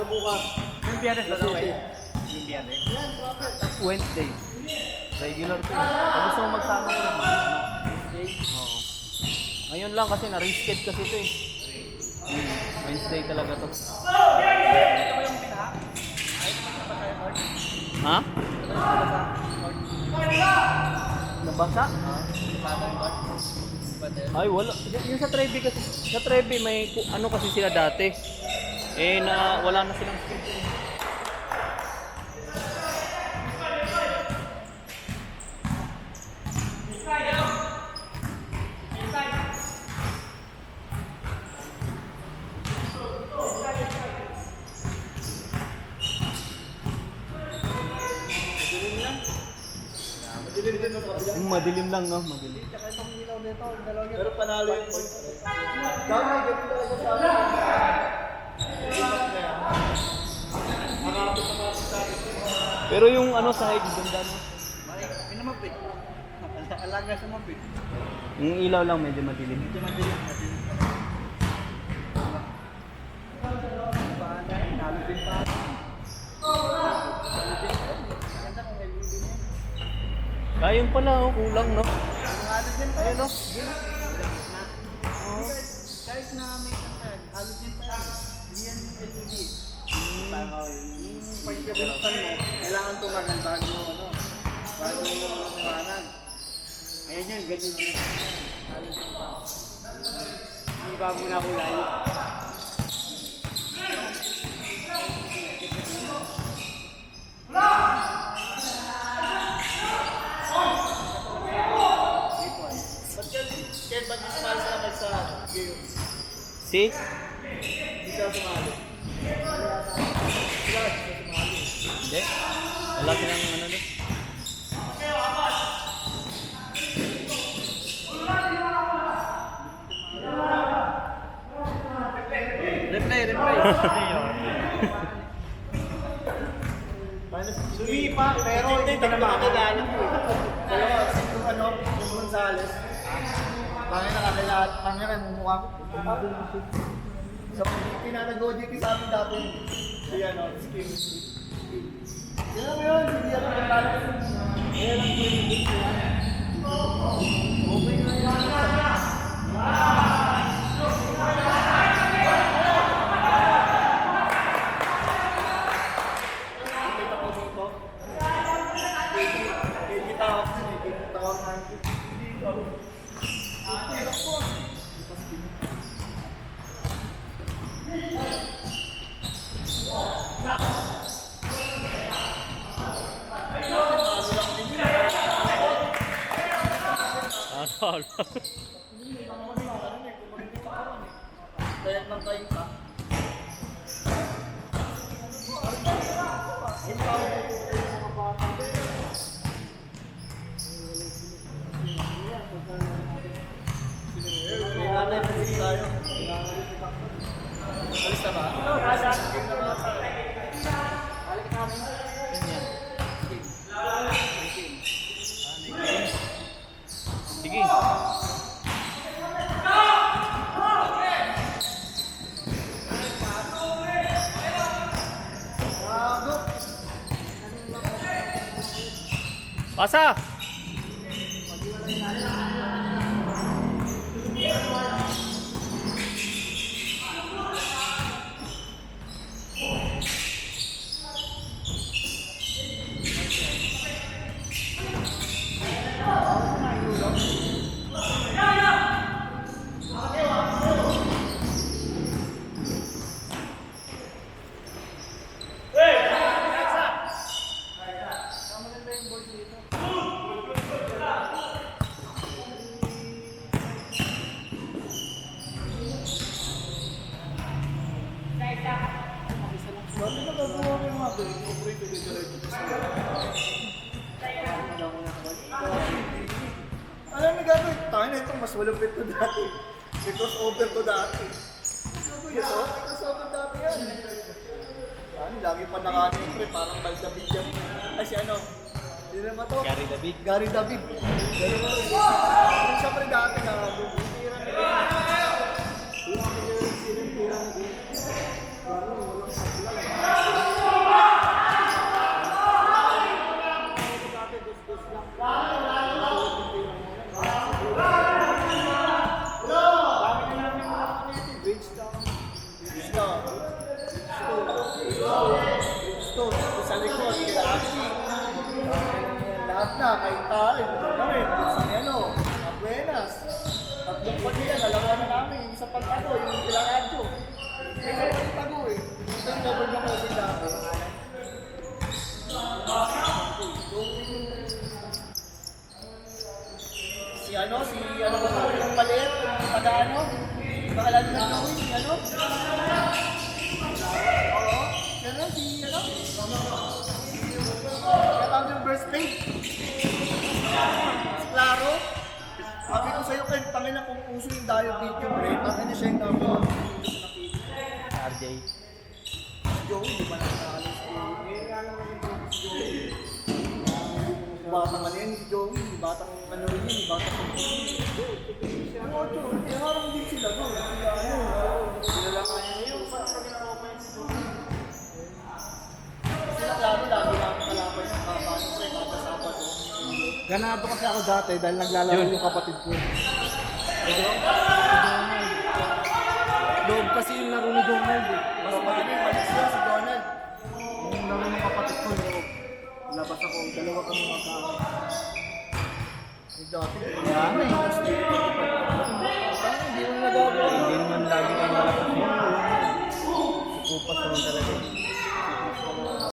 sa bukas. Yung Biyernes ba daw kayo? Yung Biyernes? Wednesday. Regular to eh. Pag gusto mo magsama ko naman. Oo. Ngayon lang kasi na-reschedule kasi ito eh. Wednesday talaga to. Ha? Nabasa? Ay, wala. Yung sa Trevi kasi, sa Trevi may ano kasi sila dati. Eh, na wala na silang schedule. Yung madilim lang, no? Madilim. Pero panalo yung point. Dami, ganun talaga sa akin. Pero yung ano sa height, ganda, no? Pinamapit. Alaga sa mapit. Yung ilaw lang medyo madilim. Medyo madilim. Nalupin pa. Ayun pala, oh, kulang, no? Ayun, no? Kahit na may kantan, halos din pa yan. Hindi yan LED. Pag binuksan mo, kailangan tumagal bago, bago tumagal. Ayan yun, ganyan yun. Halos din pa. Hindi bago na kulay. Kaya ba't yung sumali sa kamay sa game? Si? Hindi siya sumali. Sila sumali. Hindi. Wala silang ano, no? Replay. Sumipa, pero hindi na makakilala mo eh. Dalawa, yung Gonzales. Pangin na kakilala, pangin na mumukha ko. Sa pinanag-OJT sa amin dati, si Skim. Yan mo yun, hindi ako kakilala. Kaya lang po yung dito yan. Okay na yan. Ano? Kaya nang tayo ka. Nanay pa din tayo. Alis na ba? Balik namin. Sige. Pasa! Sabi ko gagawa ko yung mga operate dito. Alam mo gagawin? Tayo na ito, mas malupit ko dati. May crossover ko dati. Crossover dati yan. Ano, lagi pa nakanin pre, parang David yan. Ay si ano? Hindi naman to? Gary David. Gary David. Ano siya pre dati na bubutira nila. Walang sablay. na, kahit tayo, kami, sa ano, Abuenas. Tatlong pagkila, dalawa na namin, isa pang tago, yung ilang radyo. May isa pang tago eh. Ito yung double na kasi dati. Si ano ba ito, yung maliit, yung taga-ano, bahala na gawin, si ano? Oo, si ano, katawag yung birthday. Klaro. Sabi ko sa'yo, Ken, tangin na kung puso yung diabetes yung brain, bakit niya siya yung number one RJ. Joey, di ba nakakalis ko? Batang ano yan si Joey, batang ano rin yun, batang yung ocho, harang din sila doon. Sila lang kaya yun. Sila klaro, lagi lang kalaban yung kabahan ko eh, kada Sabado. Ganado kasi ako dati dahil naglalaro Yun. yung kapatid ko. Dog kasi yung laro ni Donald eh. Mas magaling, malis yun si Donald. Yung laro ng kapatid ko, loob. Labas ako, dalawa kami magkakaroon. Yung dati, Yan eh. hindi mo nagagawa. Hindi naman lagi kayo malakas yun. Kupas naman talaga.